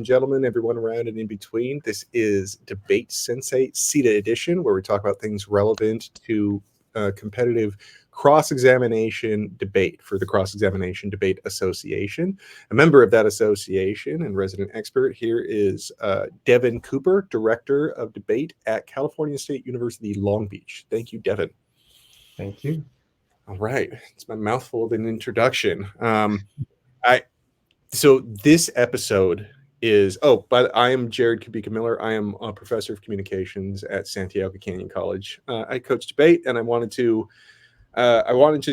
gentlemen, everyone around and in between. This is Debate Sensei CETA edition, where we talk about things relevant to competitive cross-examination debate for the Cross-Examination Debate Association. A member of that association and resident expert here is Devin Cooper, Director of Debate at California State University, Long Beach. Thank you, Devin. Thank you. All right. It's my mouthful of an introduction. So this episode is, but I am Jared Kabika Miller. I am a professor of communications at Santiago Canyon College. I coach debate, and I wanted to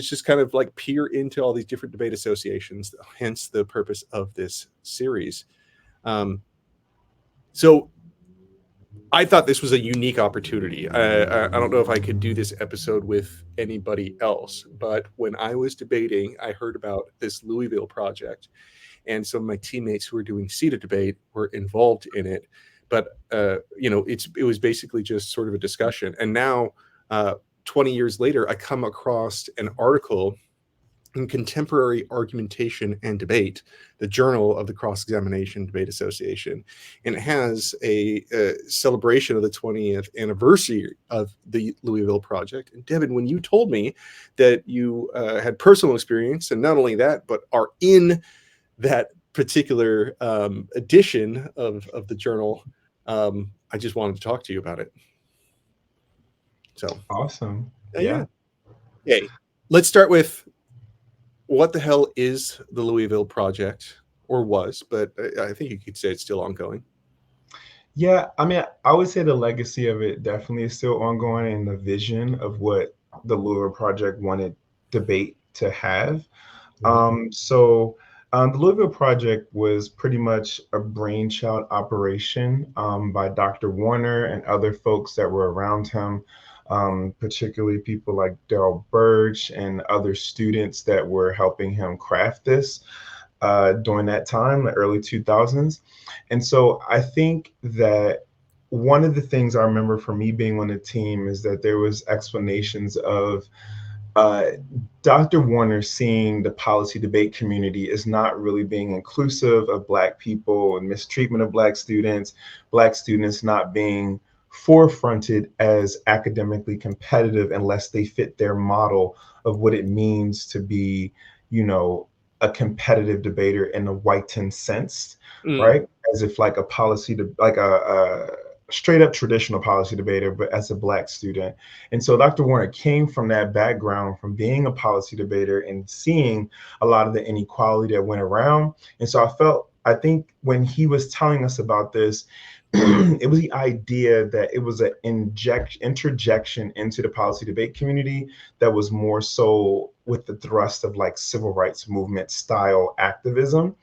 just kind of like peer into all these different debate associations, hence the purpose of this series. So I thought this was a unique opportunity. I don't know if I could do this episode with anybody else, but when I was debating, I heard about this Louisville Project, and some of my teammates who were doing CETA debate were involved in it. But it was basically just sort of a discussion. And now, 20 years later, I come across an article in Contemporary Argumentation and Debate, the Journal of the Cross-Examination Debate Association, and it has a celebration of the 20th anniversary of the Louisville Project. And Devin, when you told me that you had personal experience, and not only that, but are in that particular edition of the journal, I just wanted to talk to you about it. So awesome. Yeah. Hey, let's start with, what the hell is the Louisville Project, or was, but I think you could say it's still ongoing. Yeah, I mean, I would say the legacy of it definitely is still ongoing, and the vision of what the Louisville Project wanted debate to have. The Louisville Project was pretty much a brainchild operation by Dr. Warner and other folks that were around him, particularly people like Daryl Burge and other students that were helping him craft this during that time, the early 2000s. And so I think that one of the things I remember from me being on the team is that there was explanations of Dr. Warner seeing the policy debate community as not really being inclusive of Black people and mistreatment of Black students not being forefronted as academically competitive unless they fit their model of what it means to be, a competitive debater in a whitened sense, right? As if like a straight up traditional policy debater, but as a Black student. And so Dr. Warner came from that background, from being a policy debater and seeing a lot of the inequality that went around. And so I think when he was telling us about this, it was the idea that it was an interjection into the policy debate community that was more so with the thrust of like civil rights movement style activism.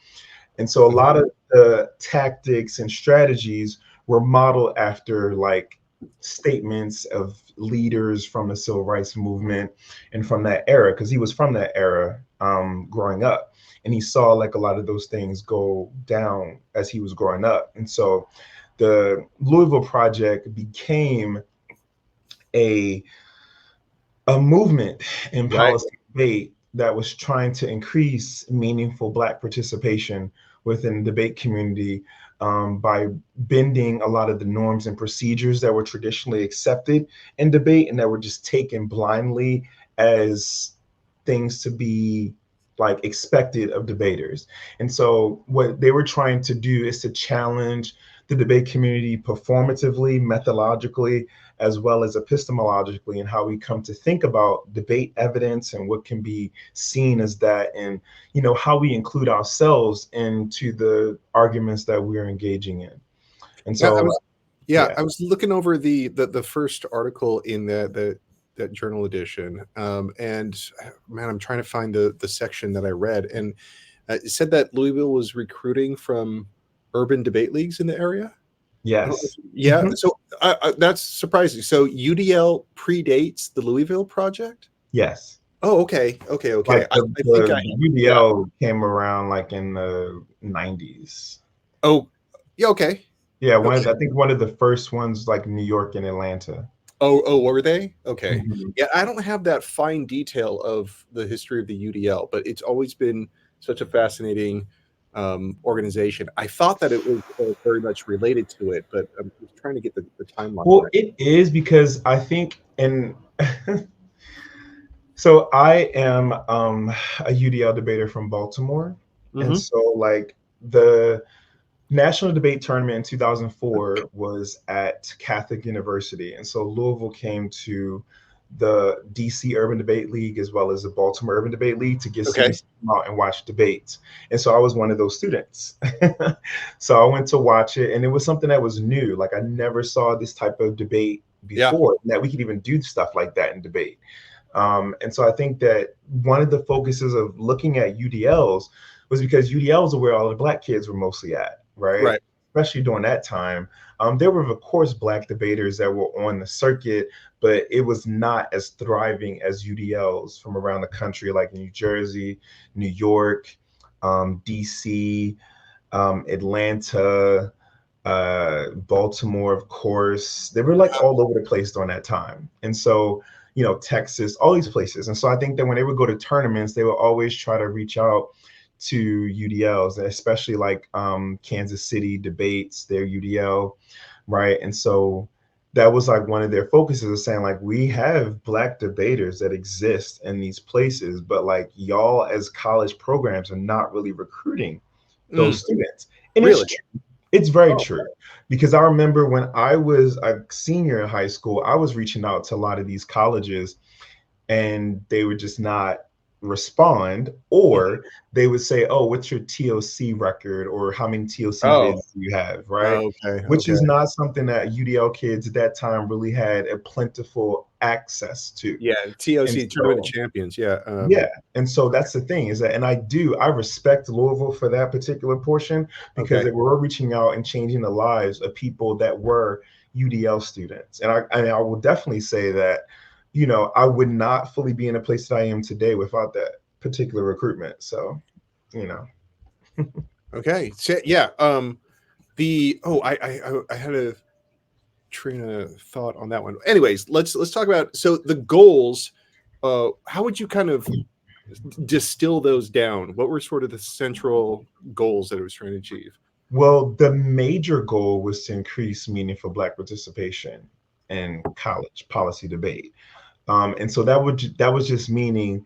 And so a lot of the tactics and strategies were modeled after like statements of leaders from the civil rights movement and from that era, because he was from that era growing up, and he saw like a lot of those things go down as he was growing up. And so the Louisville Project became a movement in policy debate that was trying to increase meaningful Black participation within the debate community by bending a lot of the norms and procedures that were traditionally accepted in debate and that were just taken blindly as things to be like expected of debaters. And so what they were trying to do is to challenge the debate community performatively, methodologically, as well as epistemologically, and how we come to think about debate evidence and what can be seen as that, and how we include ourselves into the arguments that we're engaging in. And so I was looking over the first article in that journal edition, and man, I'm trying to find the section that I read, and it said that Louisville was recruiting from urban debate leagues in the area. Yes. Yeah. So that's surprising. So UDL predates the Louisville Project? Yes. Oh, okay. Like the UDL came around like in the 90s. Oh, yeah. Okay. Yeah. I think one of the first ones, like New York and Atlanta. Oh, were they? Okay. Yeah. I don't have that fine detail of the history of the UDL, but it's always been such a fascinating organization. I thought that it was very much related to it, but I'm just trying to get the timeline Well, right. it is because I think, and so I am a UDL debater from Baltimore, and Hmm. so like the national debate tournament in 2004 was at Catholic University. And so Louisville came to the DC Urban Debate League as well as the Baltimore Urban Debate League to get Okay. students to come out and watch debates. And so I was one of those students. So I went to watch it, and it was something that was new. Like I never saw this type of debate Yeah. before, that we could even do stuff like that in debate. And so I think that one of the focuses of looking at UDLs was because UDLs are where all the Black kids were mostly at, right? Right. Especially during that time. There were, of course, Black debaters that were on the circuit, but it was not as thriving as UDLs from around the country, like New Jersey, New York, DC, Atlanta, Baltimore, of course. They were like all over the place during that time. And so, Texas, all these places. And so I think that when they would go to tournaments, they would always try to reach out to UDLs, especially like Kansas City debates, their UDL, right? And so that was like one of their focuses of saying, like, we have Black debaters that exist in these places, but like y'all as college programs are not really recruiting Mm, those students. And it's really? true. It's very Oh, true. Because I remember when I was a senior in high school, I was reaching out to a lot of these colleges, and they would just not respond, mhm. or they would say, oh, what's your TOC record, or how many TOC Oh, bids do you have, right? okay. Which Okay. is not something that UDL kids at that time really had a plentiful access to. Yeah. And TOC, Tournament of so Champions. Yeah. yeah, and so that's the thing, is that, and I respect Louisville for that particular portion, because Okay. they were reaching out and changing the lives of people that were UDL students. And I will definitely say that, I would not fully be in a place that I am today without that particular recruitment. So, you know. Okay. So, yeah. The I had a train of thought on that one. Anyways, let's talk about, so the goals. How would you kind of distill those down? What were sort of the central goals that it was trying to achieve? Well, the major goal was to increase meaningful Black participation in college policy debate. And so that was just meaning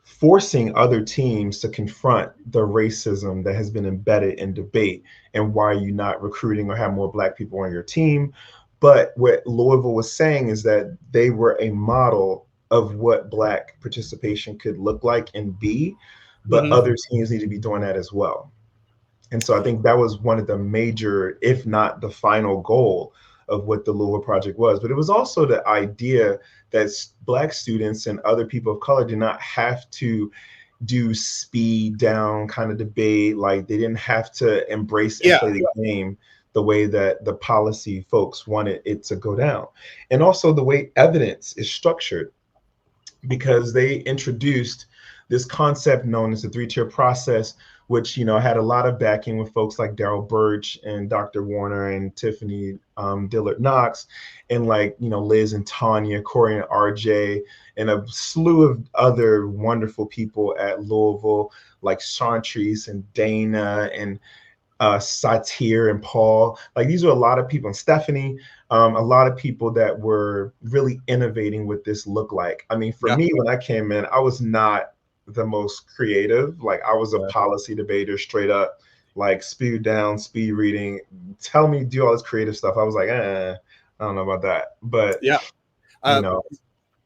forcing other teams to confront the racism that has been embedded in debate, and why are you not recruiting or have more Black people on your team. But what Louisville was saying is that they were a model of what Black participation could look like and be, but Hmm. other teams need to be doing that as well. And so I think that was one of the major, if not the final goal of what the Louisville Project was. But it was also the idea that Black students and other people of color did not have to do speed down kind of debate. Like they didn't have to embrace and Yeah. play the game the way that the policy folks wanted it to go down. And also the way evidence is structured, because they introduced this concept known as the three-tier process, which had a lot of backing with folks like Daryl Birch and Dr. Warner and Tiffany Dillard Knox, and like Liz and Tanya, Corey and RJ, and a slew of other wonderful people at Louisville, like Chantrice and Dana and Satir and Paul. Like these are a lot of people, and Stephanie, a lot of people that were really innovating what this looked like. I mean, for Yeah. me, when I came in, I was not the most creative. Like I was a Yeah. policy debater straight up, like speed down, speed reading, tell me do all this creative stuff. I was like, I don't know about that. But Yeah. you Uh, know,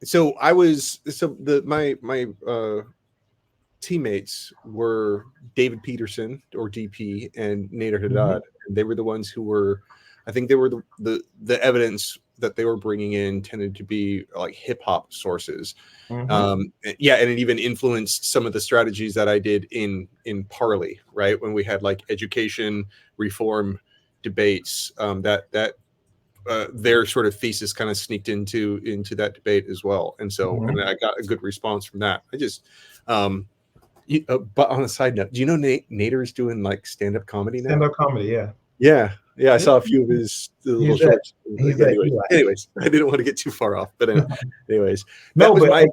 so I was, so the my teammates were David Peterson, or DP, and Nader mhm, Haddad. And they were the ones who were, I think they were the evidence that they were bringing in tended to be like hip hop sources. mhm, Yeah, and it even influenced some of the strategies that I did in Parley, right? When we had like education reform debates, that their sort of thesis kind of sneaked into that debate as well. And so, and mhm. I got a good response from that. I just, um, but on a side note, do you know Nader's doing like stand-up comedy now? Stand-up comedy, yeah. Yeah, yeah, I Yeah. saw a few of his little He's at shorts. he's at Anyways, Eli. anyways, I didn't want to get too far off, but anyways, that No, was but my,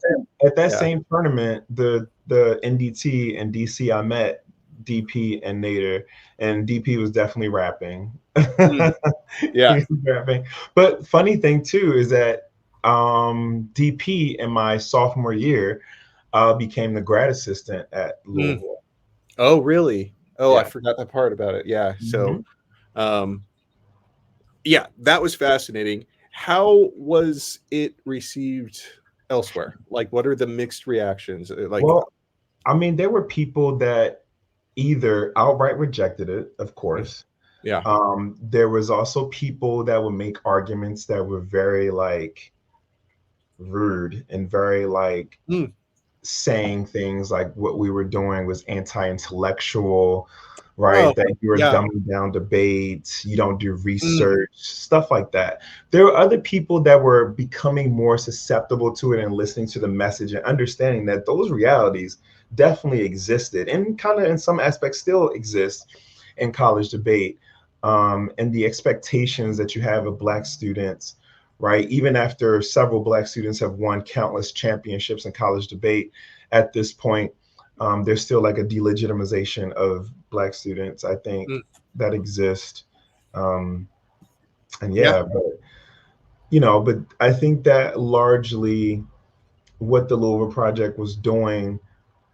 at that yeah. same tournament, the NDT and DC I met, DP and Nader, and DP was definitely rapping. Mm, He yeah. was rapping. But funny thing too is that DP in my sophomore year became the grad assistant at Mm. Louisville. Oh, really? Oh, I Yeah. forgot that part about it. Yeah. So, Mhm. um, yeah, that was fascinating. How was it received elsewhere? Like, what are the mixed reactions? Like, Well, I mean, there were people that either outright rejected it, of mm, course. yeah. There was also people that would make arguments that were very like rude and very like Mm. saying things like what we were doing was anti-intellectual, Oh, right? That you were yeah. dumbing down debates, you don't do Mm, research, stuff like that. There were other people that were becoming more susceptible to it and listening to the message and understanding that those realities definitely existed and kind of in some aspects still exist in college debate. And the expectations that you have of Black students, right? Even after several Black students have won countless championships in college debate, at this point, there's still like a delegitimization of Black students, I think, mm, that exist. Um, and yeah. yeah, but I think that largely what the Louisville Project was doing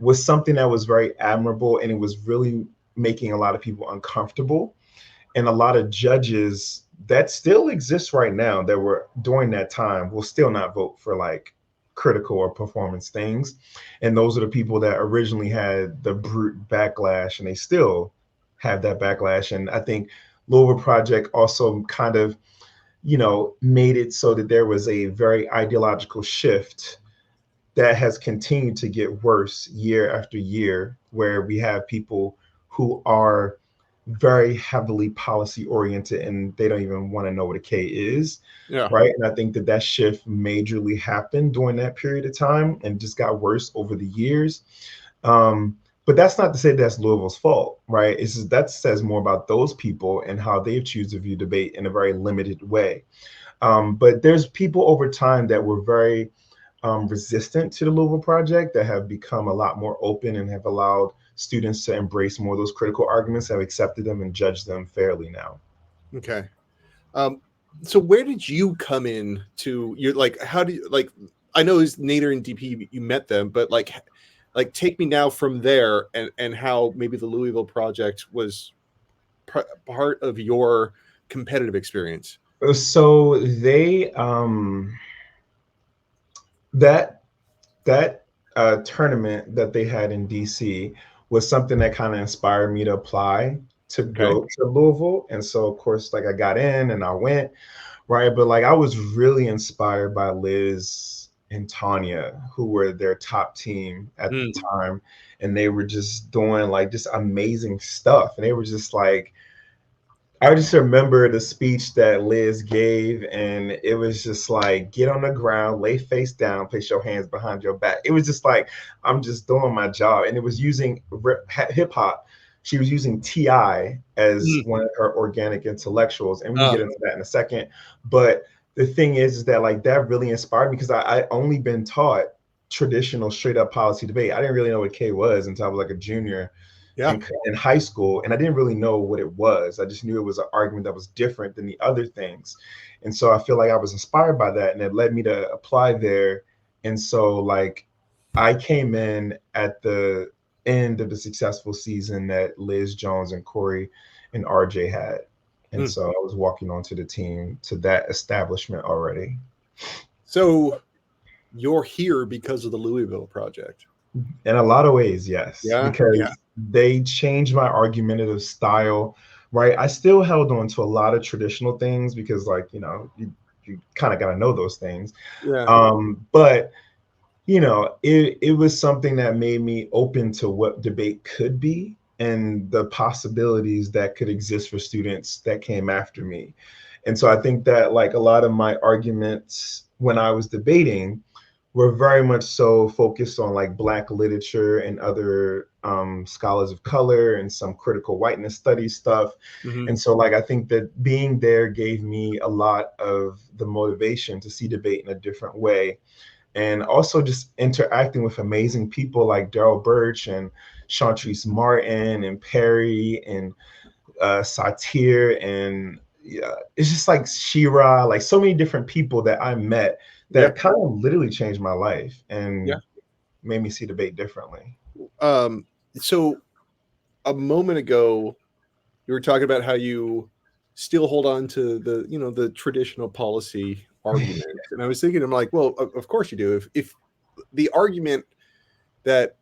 was something that was very admirable, and it was really making a lot of people uncomfortable, and a lot of judges that still exist right now that were during that time will still not vote for like critical or performance things. And those are the people that originally had the brute backlash, and they still have that backlash. And I think Louisville Project also kind of, made it so that there was a very ideological shift that has continued to get worse year after year, where we have people who are very heavily policy oriented and they don't even want to know what a K is, Yeah. right? And I think that that shift majorly happened during that period of time and just got worse over the years. But that's not to say that's Louisville's fault, right? It's just, that says more about those people and how they've choose to view debate in a very limited way. But there's people over time that were very resistant to the Louisville Project that have become a lot more open and have allowed students to embrace more of those critical arguments, have accepted them and judged them fairly now. Okay. Um, so where did you come in to you're like how do you like I know it's Nader and DP you met them, but like take me now from there and how maybe the Louisville project was part of your competitive experience. So that that tournament that they had in DC was something that kind of inspired me to apply to Okay. go to Louisville. And so of course, like I got in and I went, right? But like I was really inspired by Liz and Tanya, who were their top team at the Mm, time. And they were just doing like just amazing stuff. And they were just like, I just remember the speech that Liz gave, and it was just like, get on the ground, lay face down, place your hands behind your back. It was just like, I'm just doing my job. And it was using hip hop. She was using T.I. as mm, one of her organic intellectuals. And we can uh, get into that in a second. But the thing is that like that really inspired me because I only been taught traditional straight up policy debate. I didn't really know what K was until I was like a junior yeah. in high school, and I didn't really know what it was. I just knew it was an argument that was different than the other things, and so I feel like I was inspired by that, and it led me to apply there. And so like I came in at the end of the successful season that Liz Jones and Corey and RJ had, and Mm. so I was walking onto the team to that establishment already. So you're here because of the Louisville project. In a lot of ways, yes, Yeah. Yeah. because they changed my argumentative style, right? I still held on to a lot of traditional things because, like, you kind of got to know those things. Yeah. But it was something that made me open to what debate could be and the possibilities that could exist for students that came after me. And so I think that like a lot of my arguments when I was debating were very much so focused on like Black literature and other scholars of color and some critical whiteness studies stuff. Hmm. And so like I think that being there gave me a lot of the motivation to see debate in a different way and also just interacting with amazing people like Daryl Birch and Chantrice Martin and Perry and Satir, and yeah, it's just like Shira, like so many different people that I met Yeah. that kind of literally changed my life Yeah. and made me see debate differently. So a moment ago, you were talking about how you still hold on to the, the traditional policy argument. And I was thinking, I'm like, well, of course you do. If the argument that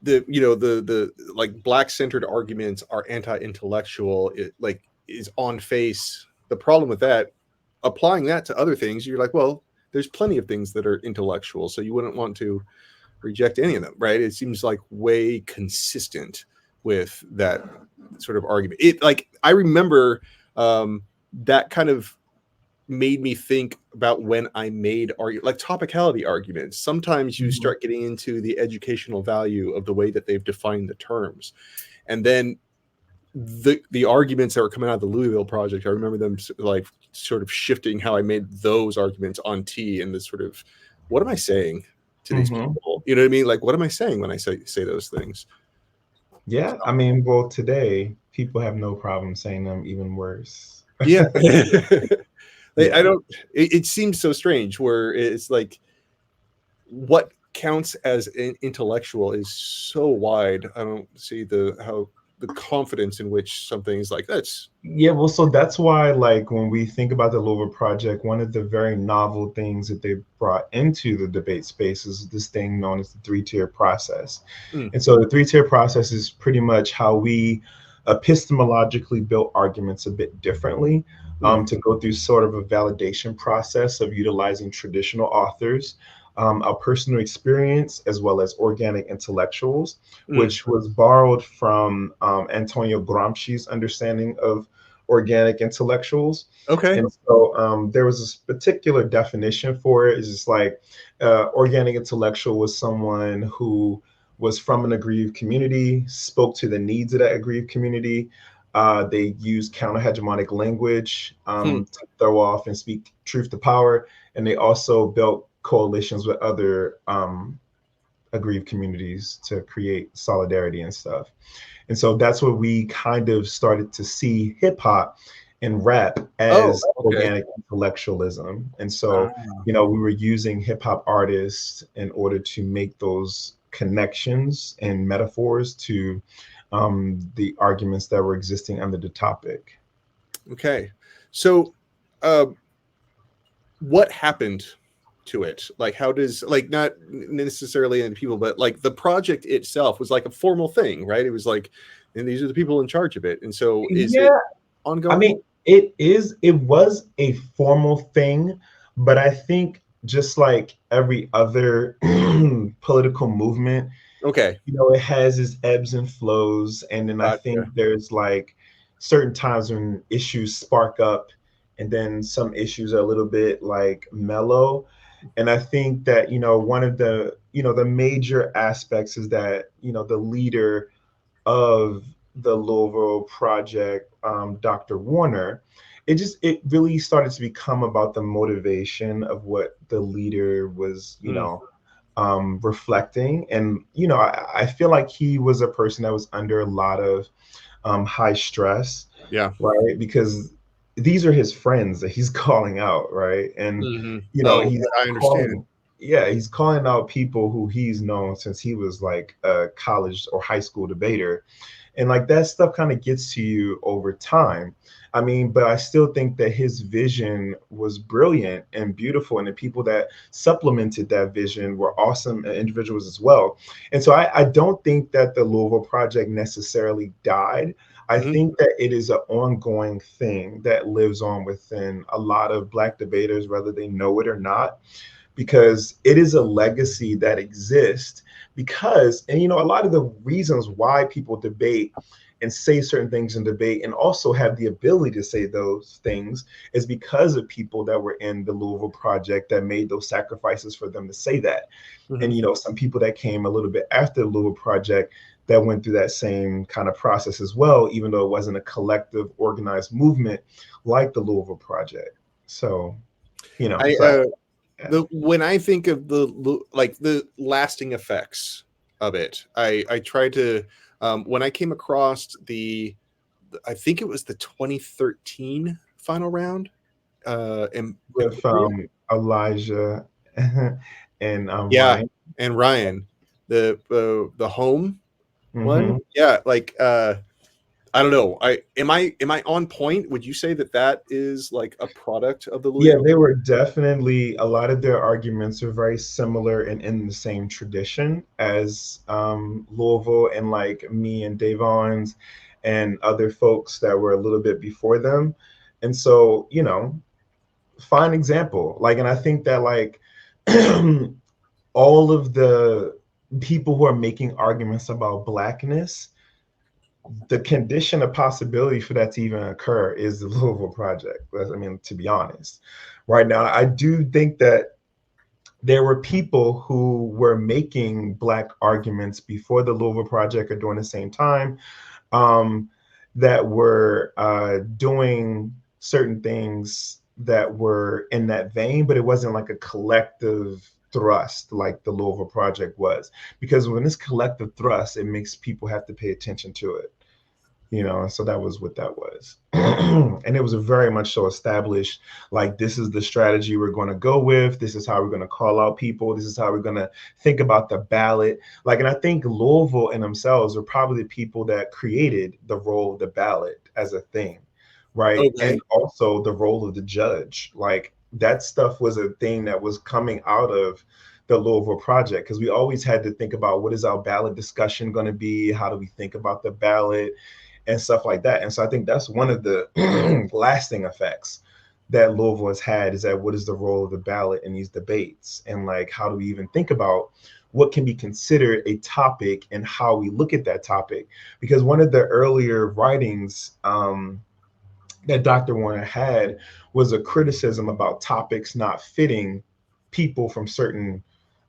the like black centered arguments are anti-intellectual, it like is on face the problem with that, applying that to other things, you're like, well, there's plenty of things that are intellectual, so you wouldn't want to reject any of them, right? It seems like way consistent with that sort of argument. It like I remember that kind of made me think about when I made like topicality arguments. Sometimes you Mhm. start getting into the educational value of the way that they've defined the terms, and then the arguments that were coming out of the Louisville Project, I remember them like sort of shifting how I made those arguments on T, and this sort of, what am I saying to these Mhm. people? You know what I mean? Like, what am I saying when I say those things? Yeah, I mean, well, today people have no problem saying them even worse. Yeah. I Yeah. don't. It seems so strange where it's like what counts as intellectual is so wide. I don't see the confidence in which something is like that's. Yeah, well, so that's why, like, when we think about the Louisville Project, one of the very novel things that they brought into the debate space is this thing known as the three-tier process. Mm, And so the three-tier process is pretty much how we epistemologically build arguments a bit differently, mm, to go through sort of a validation process of utilizing traditional authors, our personal experience, as well as organic intellectuals, mm. which was borrowed from Antonio Gramsci's understanding of organic intellectuals. Okay. And so there was this particular definition for it. It's just like organic intellectual was someone who was from an aggrieved community, spoke to the needs of that aggrieved community. They used counter hegemonic language Hmm. to throw off and speak truth to power. And they also built coalitions with other aggrieved communities to create solidarity and stuff. And so that's where we kind of started to see hip hop and rap Oh, as okay. organic intellectualism. And so, Ah, we were using hip hop artists in order to make those connections and metaphors to the arguments that were existing under the topic. okay. So, uh, what happened to it? Like, how does like not necessarily in people, but like the project itself was like a formal thing, right? It was like, and these are the people in charge of it. And so, is it Yeah, I ongoing? mean, it was a formal thing, but I think just like every other political movement, Okay, it has its ebbs and flows. And then I gotcha. think there's like certain times when issues spark up, and then some issues are a little bit like mellow. And I think that, one of the major aspects is that, the leader of the Louisville Project, Dr. Warner, it really started to become about the motivation of what the leader was, Mm, reflecting. And I feel like he was a person that was under a lot of high stress, yeah. right? Because these are his friends that he's calling out, right? And Hmm. Oh, he's I understand. calling, yeah, he's calling out people who he's known since he was like a college or high school debater. And like that stuff kind of gets to you over time. I mean, but I still think that his vision was brilliant and beautiful, and the people that supplemented that vision were awesome individuals as well. And so I don't think that the Louisville Project necessarily died. I Mhm. think that it is an ongoing thing that lives on within a lot of Black debaters, whether they know it or not, because it is a legacy that exists. Because, and a lot of the reasons why people debate and say certain things in debate and also have the ability to say those things is because of people that were in the Louisville Project that made those sacrifices for them to say that. And Mhm. some people that came a little bit after the Louisville Project that went through that same kind of process as well, even though it wasn't a collective organized movement like the Louisville Project. So, I so When I think of the lasting effects of it, I try to when I came across I think it was the 2013 final round in With Korea. Elijah and Yeah, Ryan. and Ryan, the home one. Hmm. Yeah, like I don't know. Am I on point? Would you say that that is like a product of the Yeah, Louisville? they were definitely, a lot of their arguments are very similar and in the same tradition as Louisville and like me and Davon's and other folks that were a little bit before them. And so, fine example. Like, and I think that like all of the people who are making arguments about blackness, the condition of possibility for that to even occur is the Louisville Project. I mean, to be honest, right now, I do think that there were people who were making black arguments before the Louisville Project or during the same time, um, that were doing certain things that were in that vein, but it wasn't like a collective thrust like the Louisville Project was. Because when it's collective thrust, it makes people have to pay attention to it. And so that was what that was. And it was a very much so established, like, this is the strategy we're going to go with. This is how we're going to call out people. This is how we're going to think about the ballot. Like, and I think Louisville and themselves are probably the people that created the role of the ballot as a thing, right? Okay. And also the role of the judge. Like, that stuff was a thing that was coming out of the Louisville Project, because we always had to think about, what is our ballot discussion going to be? How do we think about the ballot and stuff like that? And so I think that's one of the lasting effects that Louisville has had, is that what is the role of the ballot in these debates? And like, how do we even think about what can be considered a topic and how we look at that topic? Because one of the earlier writings that Dr. Warner had was a criticism about topics not fitting people from certain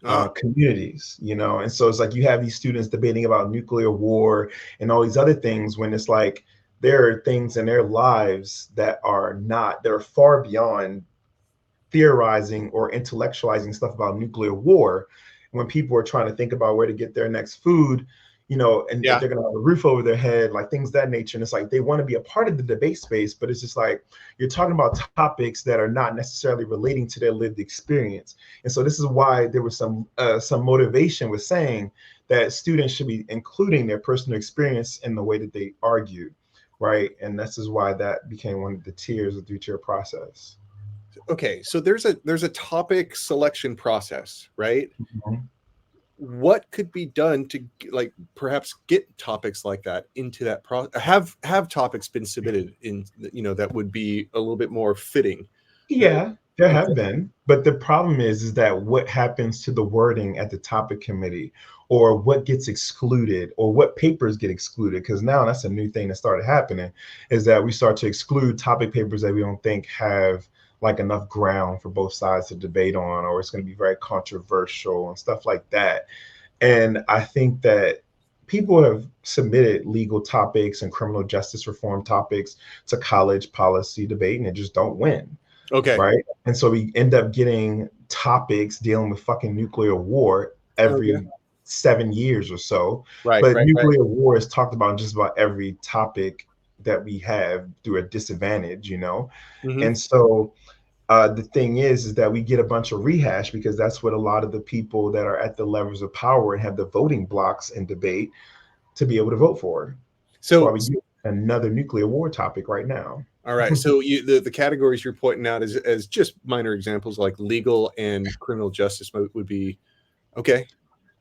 Ah, communities, and so it's like you have these students debating about nuclear war and all these other things, when it's like there are things in their lives that are far beyond theorizing or intellectualizing stuff about nuclear war. When people are trying to think about where to get their next food, and if yeah. they're going to have a roof over their head, like things of that nature. And it's like they want to be a part of the debate space, but it's just like you're talking about topics that are not necessarily relating to their lived experience. And so this is why there was some motivation with saying that students should be including their personal experience in the way that they argue, right? And this is why that became one of the tiers of the 2-tier process. Okay. So there's a topic selection process, right? Mhm. What could be done to like perhaps get topics like that into that have topics been submitted in that would be a little bit more fitting? Yeah, there Okay. have been, but the problem is that what happens to the wording at the topic committee, or what gets excluded, or what papers get excluded? Because now that's a new thing that started happening, is that we start to exclude topic papers that we don't think have like enough ground for both sides to debate on, or it's going to be very controversial and stuff like that. And I think that people have submitted legal topics and criminal justice reform topics to college policy debate, and it just don't win, Okay. right? And so we end up getting topics dealing with fucking nuclear war Okay. every 7 years or so. Right. But Right. Right. nuclear war is talked about in just about every topic that we have through a disadvantage. Hmm. And so the thing is that we get a bunch of rehash, because that's what a lot of the people that are at the levels of power and have the voting blocks in debate to be able to vote for. That's why So we get another nuclear war topic right now. all right. So the categories you're pointing out as just minor examples, like legal and criminal justice would be okay.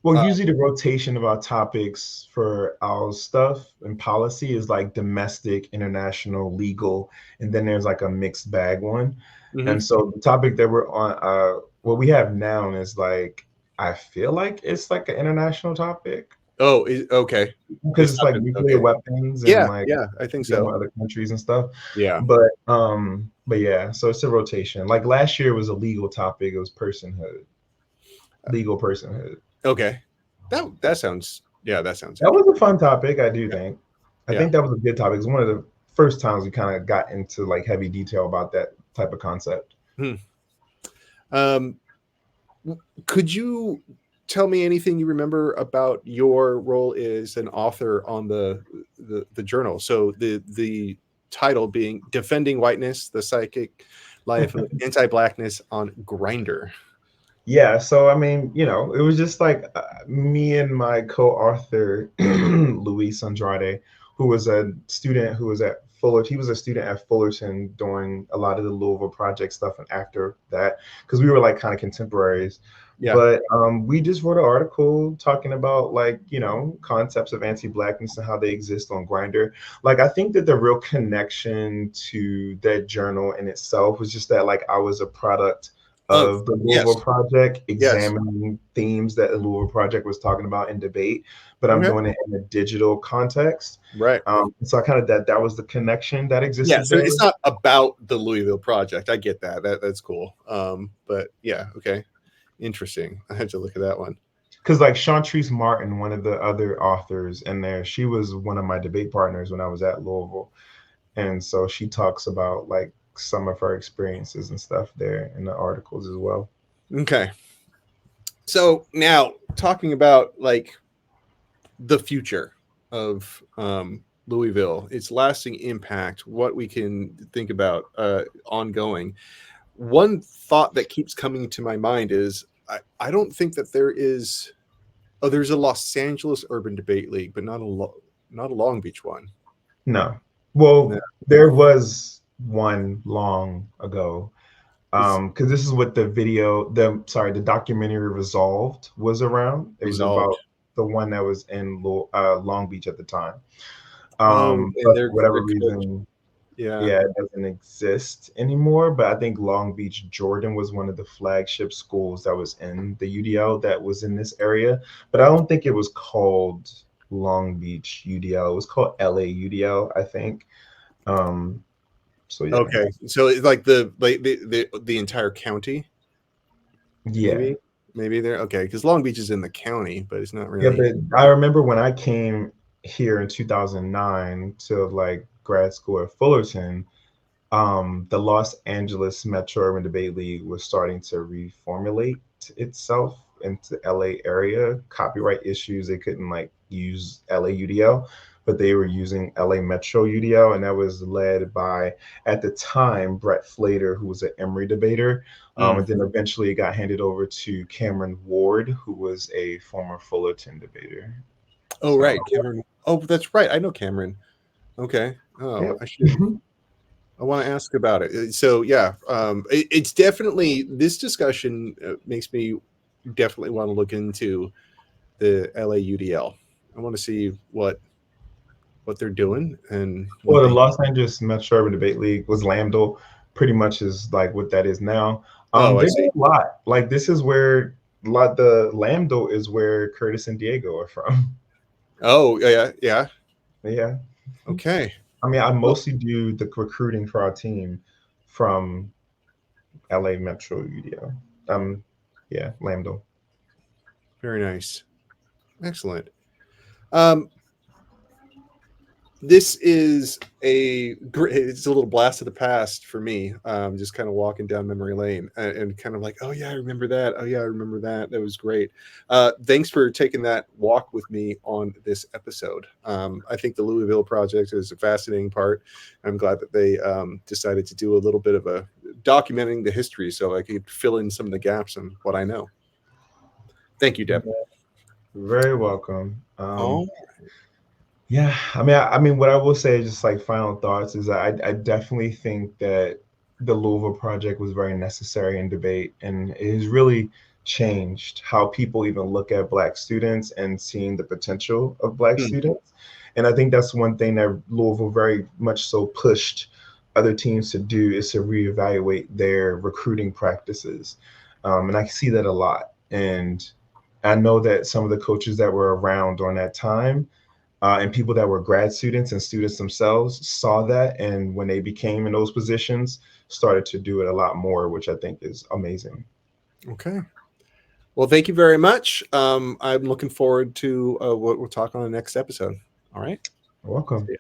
Well, Uh, usually the rotation of our topics for our stuff and policy is like domestic, international, legal, and then there's like a mixed bag one. mhm. And so the topic that we're on, what we have now is like, I feel like it's like an international topic, Oh, okay. because It's it's not like that nuclear okay. weapons and Yeah. like Yeah. I think dealing so. with other countries and stuff. Yeah. But yeah, so it's a rotation. Like last year was a legal topic. It was personhood, legal personhood. Okay. That sounds. Yeah. That sounds That interesting. was a fun topic, I do think. I Yeah. think that was a good topic. It's one of the first times we kind of got into like heavy detail about that type of concept. Hmm. Could you tell me anything you remember about your role as an author on the journal? So the title being "Defending Whiteness: The Psychic Life of Anti-Blackness on Grinder." Yeah, so I mean, it was just like me and my co-author Luis Andrade, who was a student who was at Fuller. He was a student at Fullerton doing a lot of the Louisville Project stuff, and after that, because we were like kind of contemporaries. Yeah. But we just wrote an article talking about like concepts of anti-blackness and how they exist on Grindr. Like I think that the real connection to that journal in itself was just that like I was a product Oh, of the Louisville yes. Project, Yes. examining themes that the Louisville Project was talking about in debate, but I'm Okay. doing it in a digital context. Right. So I kind of that was the connection that Yeah. existed So there. it's not about the Louisville Project. I get that. That's cool. But yeah. Okay. Interesting. I had to look at that one. Because like Chantrice Martin, one of the other authors in there, she was one of my debate partners when I was at Louisville. And so she talks about like some of her experiences and stuff there in the articles as well. Okay. So now talking about like the future of Louisville, its lasting impact, what we can think about ongoing. One thought that keeps coming to my mind is I don't think that there is. Oh, there's a Los Angeles Urban Debate League, but not a Long Beach one. No. No, Well, there was one long ago. it's Because this is what the documentary Resolved was around. It was resolved. about the one that was in Long Beach at the time. Oh, and But for their whatever coach. reason, Yeah, yeah, it doesn't exist anymore. But I think Long Beach, Jordan was one of the flagship schools that was in the UDL that was in this area. But I don't think it was called Long Beach UDL. It was called LA UDL, I think. Um, so yeah. okay. So it's like the entire county, Yeah. maybe there. Okay, because Long Beach is in the county, but it's not Yeah, really. but I remember when I came here in 2009 to like grad school at Fullerton, the Los Angeles Metro Urban Debate League was starting to reformulate itself into LA area. Copyright issues, they couldn't like use LA UDL, but they were using LA Metro UDL, and that was led by, at the time, Brett Flater, who was an Emory debater. And then eventually it got handed over to Cameron Ward, who was a former Fullerton debater. Oh, So, right, Cameron. Oh, that's right. I know Cameron. Okay. Oh, yeah. I should. I want to ask about it. So yeah, it's definitely this discussion makes me definitely want to look into the LA UDL. I want to see what they're doing and what Well, the they. Los Angeles Metro Urban Debate League was Lambda, pretty much is like what that is now. Oh, I They did see. a lot. Like this is where the Lambda is where Curtis and Diego are from. Oh yeah, yeah. Yeah. Okay. I mean, I Well, mostly do the recruiting for our team from LA Metro UDL. Yeah, Lambda. very nice. Excellent. Um, this is it's a little blast of the past for me, just kind of walking down memory lane and kind of like, oh yeah, I remember that. Oh yeah, I remember that. That was great. Thanks for taking that walk with me on this episode. I think the Louisville Project is a fascinating part. I'm glad that they decided to do a little bit of a documenting the history so I could fill in some of the gaps in what I know. Thank you, Devin. Very welcome. Oh. Yeah, I mean, what I will say, just like final thoughts, is that I definitely think that the Louisville Project was very necessary in debate, and it has really changed how people even look at Black students and seeing the potential of Black Hmm. students. And I think that's one thing that Louisville very much so pushed other teams to do, is to reevaluate their recruiting practices. And I see that a lot. And I know that some of the coaches that were around during that time, and people that were grad students and students themselves saw that, and when they became in those positions, started to do it a lot more, which I think is amazing. Okay. Well, thank you very much. I'm looking forward to what we'll talk on the next episode. All right. Welcome. See ya.